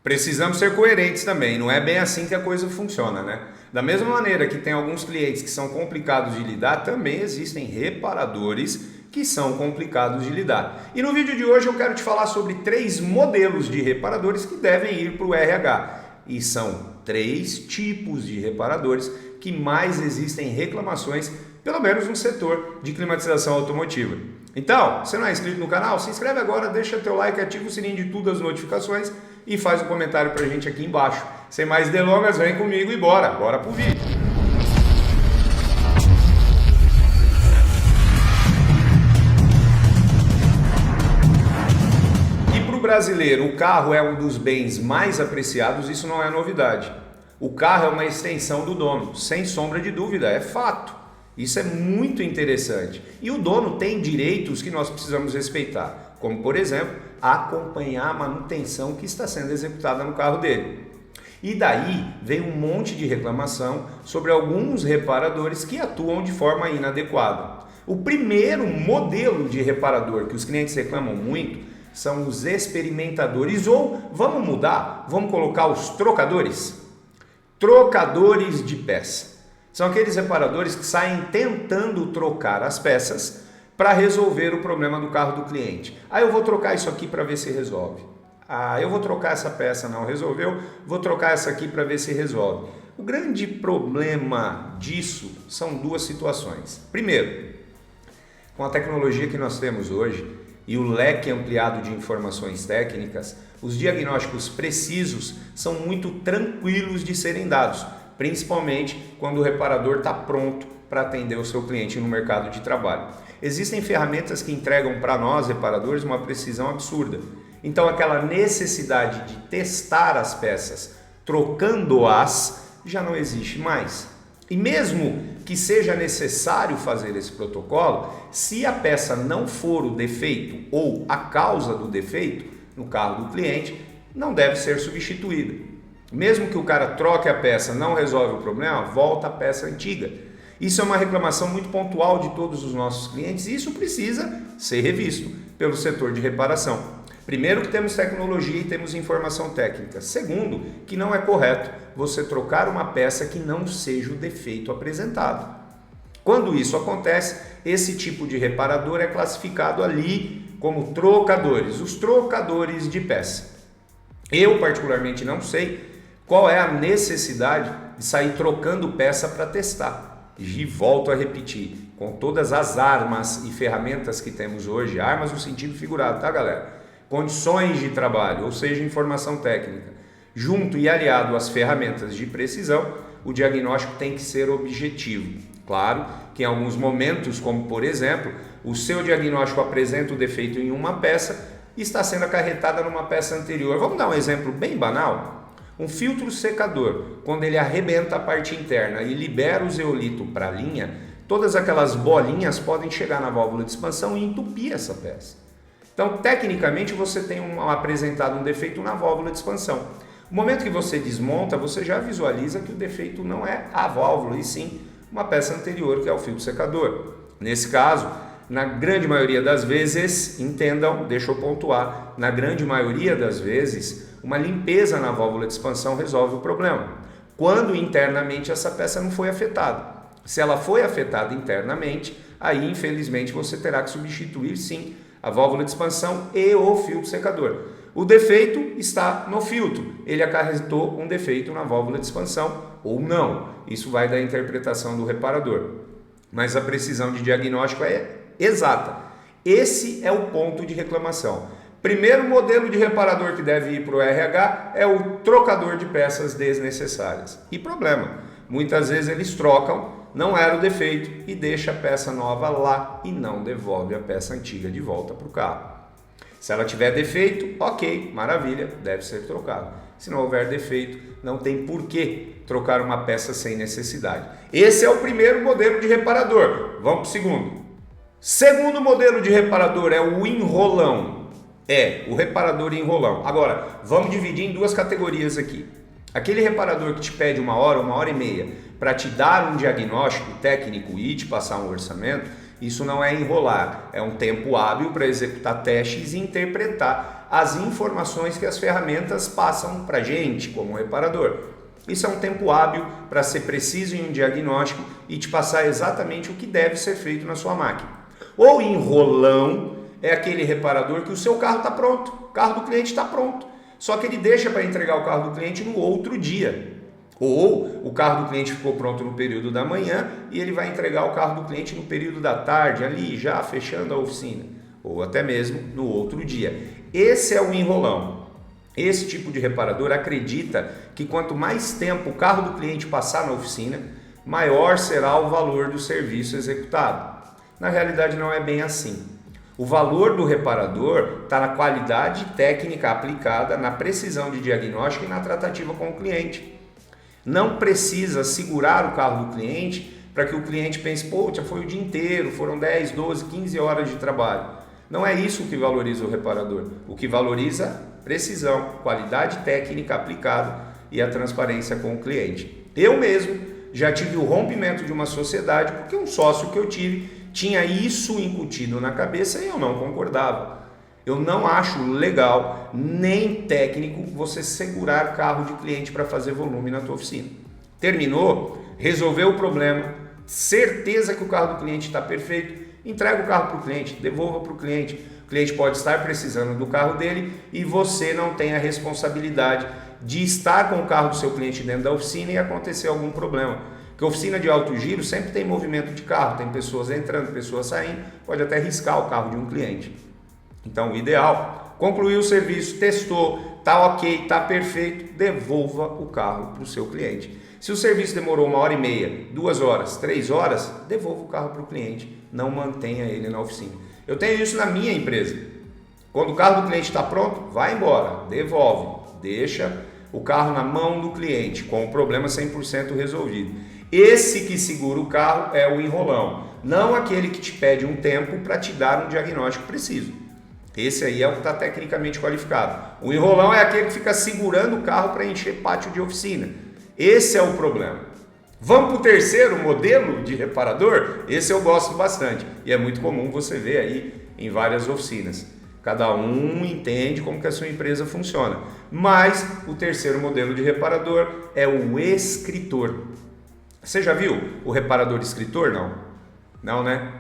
precisamos ser coerentes também, não é bem assim que a coisa funciona, né? Da mesma maneira que tem alguns clientes que são complicados de lidar, também existem reparadores que são complicados de lidar. E no vídeo de hoje eu quero te falar sobre 3 modelos de reparadores que devem ir para o RH. E são 3 tipos de reparadores que mais existem reclamações, pelo menos no setor de climatização automotiva. Então, se não é inscrito no canal, se inscreve agora, deixa teu like, ativa o sininho de todas as notificações e faz um comentário pra gente aqui embaixo. Sem mais delongas, vem comigo e bora pro vídeo. E para o brasileiro, o carro é um dos bens mais apreciados, isso não é novidade. O carro é uma extensão do dono, sem sombra de dúvida, é fato. Isso é muito interessante. E o dono tem direitos que nós precisamos respeitar, como, por exemplo, acompanhar a manutenção que está sendo executada no carro dele. E daí vem um monte de reclamação sobre alguns reparadores que atuam de forma inadequada. O primeiro modelo de reparador que os clientes reclamam muito são os experimentadores, ou vamos mudar, vamos colocar os trocadores. Trocadores de peça. São aqueles reparadores que saem tentando trocar as peças para resolver o problema do carro do cliente. Eu vou trocar isso aqui para ver se resolve. Eu vou trocar essa peça, não resolveu, vou trocar essa aqui para ver se resolve. O grande problema disso são 2 situações. Primeiro, com a tecnologia que nós temos hoje e o leque ampliado de informações técnicas, os diagnósticos precisos são muito tranquilos de serem dados, principalmente quando o reparador está pronto para atender o seu cliente no mercado de trabalho. Existem ferramentas que entregam para nós, reparadores, uma precisão absurda. Então, aquela necessidade de testar as peças, trocando-as, já não existe mais. E mesmo que seja necessário fazer esse protocolo, se a peça não for o defeito ou a causa do defeito no carro do cliente, não deve ser substituída. Mesmo que o cara troque a peça, não resolve o problema, volta a peça antiga. Isso é uma reclamação muito pontual de todos os nossos clientes e isso precisa ser revisto pelo setor de reparação. Primeiro, que temos tecnologia e temos informação técnica. Segundo, que não é correto você trocar uma peça que não seja o defeito apresentado. Quando isso acontece, esse tipo de reparador é classificado ali como trocadores, os trocadores de peça. Eu particularmente não sei qual é a necessidade de sair trocando peça para testar. E volto a repetir, com todas as armas e ferramentas que temos hoje, armas no sentido figurado, tá galera? Condições de trabalho, ou seja, informação técnica, junto e aliado às ferramentas de precisão, o diagnóstico tem que ser objetivo. Claro que em alguns momentos, como por exemplo, o seu diagnóstico apresenta o defeito em uma peça e está sendo acarretada numa peça anterior. Vamos dar um exemplo bem banal? Um filtro secador, quando ele arrebenta a parte interna e libera o zeolito para a linha, todas aquelas bolinhas podem chegar na válvula de expansão e entupir essa peça. Então, tecnicamente, você tem apresentado um defeito na válvula de expansão. No momento que você desmonta, você já visualiza que o defeito não é a válvula, e sim uma peça anterior, que é o filtro secador. Nesse caso, na grande maioria das vezes, entendam, deixa eu pontuar, na grande maioria das vezes, uma limpeza na válvula de expansão resolve o problema, quando internamente essa peça não foi afetada. Se ela foi afetada internamente, aí infelizmente você terá que substituir sim a válvula de expansão e o filtro secador. O defeito está no filtro, ele acarretou um defeito na válvula de expansão ou não, isso vai da interpretação do reparador, mas a precisão de diagnóstico é exata. Esse é o ponto de reclamação. Primeiro modelo de reparador que deve ir para o RH é o trocador de peças desnecessárias. E problema, muitas vezes eles trocam, não era o defeito e deixa a peça nova lá e não devolve a peça antiga de volta para o carro. Se ela tiver defeito, ok, maravilha, deve ser trocado. Se não houver defeito, não tem por que trocar uma peça sem necessidade. Esse é o primeiro modelo de reparador. Vamos para o segundo. Segundo modelo de reparador é o enrolão. O reparador enrolão. Agora, vamos dividir em 2 categorias aqui. Aquele reparador que te pede 1 hora e meia para te dar um diagnóstico técnico e te passar um orçamento, isso não é enrolar, é um tempo hábil para executar testes e interpretar as informações que as ferramentas passam para a gente como reparador. Isso é um tempo hábil para ser preciso em um diagnóstico e te passar exatamente o que deve ser feito na sua máquina. Ou enrolão é aquele reparador que o seu carro está pronto, o carro do cliente está pronto, só que ele deixa para entregar o carro do cliente no outro dia. Ou o carro do cliente ficou pronto no período da manhã e ele vai entregar o carro do cliente no período da tarde, ali já fechando a oficina, ou até mesmo no outro dia. Esse é o enrolão. Esse tipo de reparador acredita que quanto mais tempo o carro do cliente passar na oficina, maior será o valor do serviço executado. Na realidade não é bem assim. O valor do reparador está na qualidade técnica aplicada, na precisão de diagnóstico e na tratativa com o cliente. Não precisa segurar o carro do cliente para que o cliente pense, pô, já foi o dia inteiro, foram 10, 12, 15 horas de trabalho. Não é isso que valoriza o reparador. O que valoriza precisão, qualidade técnica aplicada e a transparência com o cliente. Eu mesmo já tive o rompimento de uma sociedade porque um sócio que eu tive tinha isso incutido na cabeça e eu não concordava. Eu não acho legal, nem técnico, você segurar carro de cliente para fazer volume na tua oficina. Terminou, resolveu o problema, certeza que o carro do cliente está perfeito, entrega o carro para o cliente, devolva para o cliente. O cliente pode estar precisando do carro dele e você não tem a responsabilidade de estar com o carro do seu cliente dentro da oficina e acontecer algum problema. Porque a oficina de alto giro sempre tem movimento de carro, tem pessoas entrando, pessoas saindo, pode até riscar o carro de um cliente. Então, o ideal, concluiu o serviço, testou, tá ok, tá perfeito, devolva o carro para o seu cliente. Se o serviço demorou 1h30, 2 horas, 3 horas, devolva o carro para o cliente, não mantenha ele na oficina. Eu tenho isso na minha empresa. Quando o carro do cliente está pronto, vai embora, devolve, deixa o carro na mão do cliente, com o problema 100% resolvido. Esse que segura o carro é o enrolão, não aquele que te pede um tempo para te dar um diagnóstico preciso. Esse aí é o que está tecnicamente qualificado. O enrolão é aquele que fica segurando o carro para encher pátio de oficina. Esse é o problema. Vamos para o terceiro modelo de reparador? Esse eu gosto bastante e é muito comum você ver aí em várias oficinas. Cada um entende como que a sua empresa funciona. Mas o terceiro modelo de reparador é o escritor. Você já viu o reparador escritor? Não? Não, né?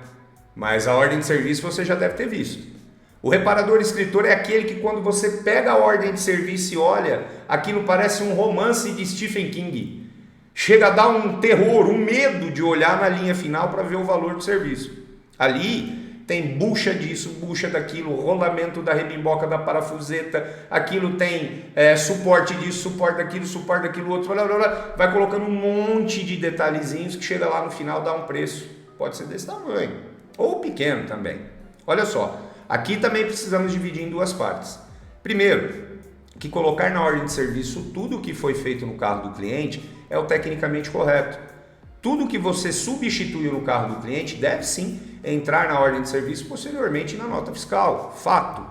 Mas a ordem de serviço você já deve ter visto. O reparador escritor é aquele que quando você pega a ordem de serviço e olha, aquilo parece um romance de Stephen King. Chega a dar um terror, um medo de olhar na linha final para ver o valor do serviço. Ali tem bucha disso, bucha daquilo, rolamento da rebimboca da parafuseta, aquilo tem suporte disso, suporte daquilo outro, blá, blá, blá, vai colocando um monte de detalhezinhos que chega lá no final dá um preço. Pode ser desse tamanho, ou pequeno também. Olha só. Aqui também precisamos dividir em duas partes. Primeiro, que colocar na ordem de serviço tudo o que foi feito no carro do cliente é o tecnicamente correto. Tudo que você substituiu no carro do cliente deve sim entrar na ordem de serviço posteriormente na nota fiscal, fato.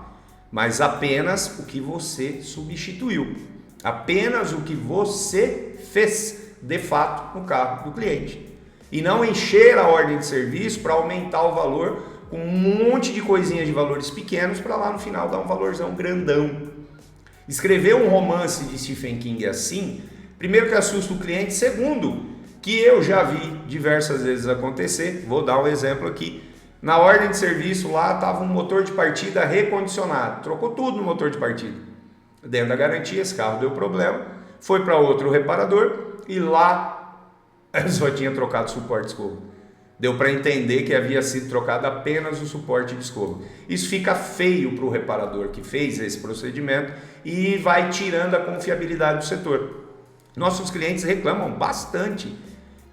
Mas apenas o que você substituiu. Apenas o que você fez de fato no carro do cliente. E não encher a ordem de serviço para aumentar o valor com um monte de coisinhas de valores pequenos para lá no final dar um valorzão grandão. Escrever um romance de Stephen King assim, primeiro que assusta o cliente, segundo, que eu já vi diversas vezes acontecer, vou dar um exemplo aqui, na ordem de serviço lá estava um motor de partida recondicionado, trocou tudo no motor de partida. Dentro da garantia esse carro deu problema, foi para outro reparador e lá só tinha trocado suporte de escova. Deu para entender que havia sido trocado apenas o suporte de escova. Isso fica feio para o reparador que fez esse procedimento e vai tirando a confiabilidade do setor. Nossos clientes reclamam bastante.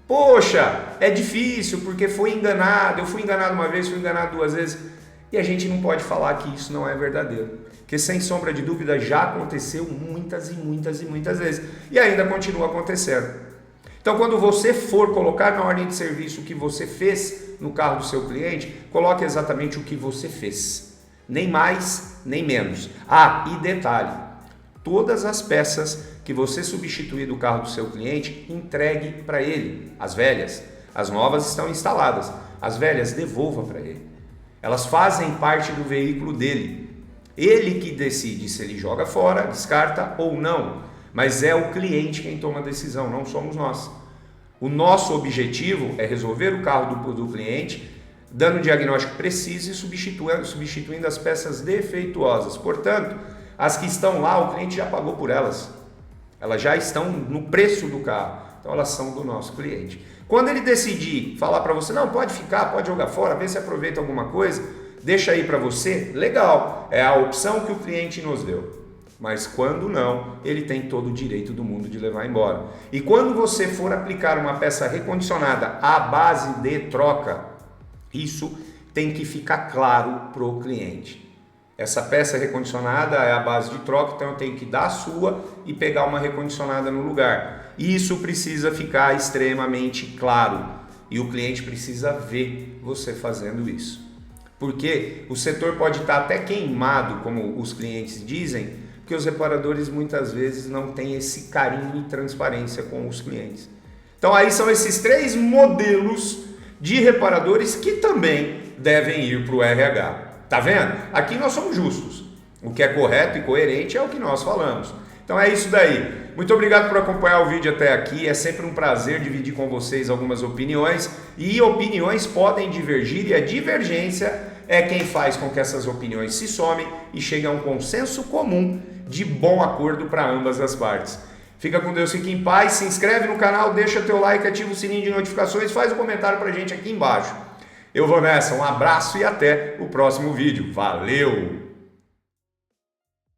Poxa, é difícil porque foi enganado. Eu fui enganado uma vez, fui enganado 2 vezes. E a gente não pode falar que isso não é verdadeiro. Porque sem sombra de dúvida já aconteceu muitas e muitas e muitas vezes. E ainda continua acontecendo. Então, quando você for colocar na ordem de serviço o que você fez no carro do seu cliente, coloque exatamente o que você fez. Nem mais, nem menos. Ah, e detalhe, todas as peças que você substituir do carro do seu cliente, entregue para ele. As velhas, as novas estão instaladas. As velhas, devolva para ele. Elas fazem parte do veículo dele. Ele que decide se ele joga fora, descarta ou não. Mas é o cliente quem toma a decisão, não somos nós. O nosso objetivo é resolver o carro do cliente, dando um diagnóstico preciso e substituindo as peças defeituosas. Portanto, as que estão lá, o cliente já pagou por elas. Elas já estão no preço do carro. Então elas são do nosso cliente. Quando ele decidir falar para você, não, pode ficar, pode jogar fora, vê se aproveita alguma coisa, deixa aí para você, legal. É a opção que o cliente nos deu. Mas quando não, ele tem todo o direito do mundo de levar embora. E quando você for aplicar uma peça recondicionada à base de troca, isso tem que ficar claro para o cliente. Essa peça recondicionada é a base de troca, então eu tenho que dar a sua e pegar uma recondicionada no lugar. Isso precisa ficar extremamente claro e o cliente precisa ver você fazendo isso. Porque o setor pode estar até queimado, como os clientes dizem, porque os reparadores muitas vezes não têm esse carinho e transparência com os clientes. Então aí são esses 3 modelos de reparadores que também devem ir para o RH. Tá vendo? Aqui nós somos justos. O que é correto e coerente é o que nós falamos. Então é isso daí. Muito obrigado por acompanhar o vídeo até aqui. É sempre um prazer dividir com vocês algumas opiniões. E opiniões podem divergir e a divergência é quem faz com que essas opiniões se somem e cheguem a um consenso comum de bom acordo para ambas as partes. Fica com Deus, fique em paz, se inscreve no canal, deixa teu like, ativa o sininho de notificações, faz um comentário pra gente aqui embaixo. Eu vou nessa, um abraço e até o próximo vídeo. Valeu!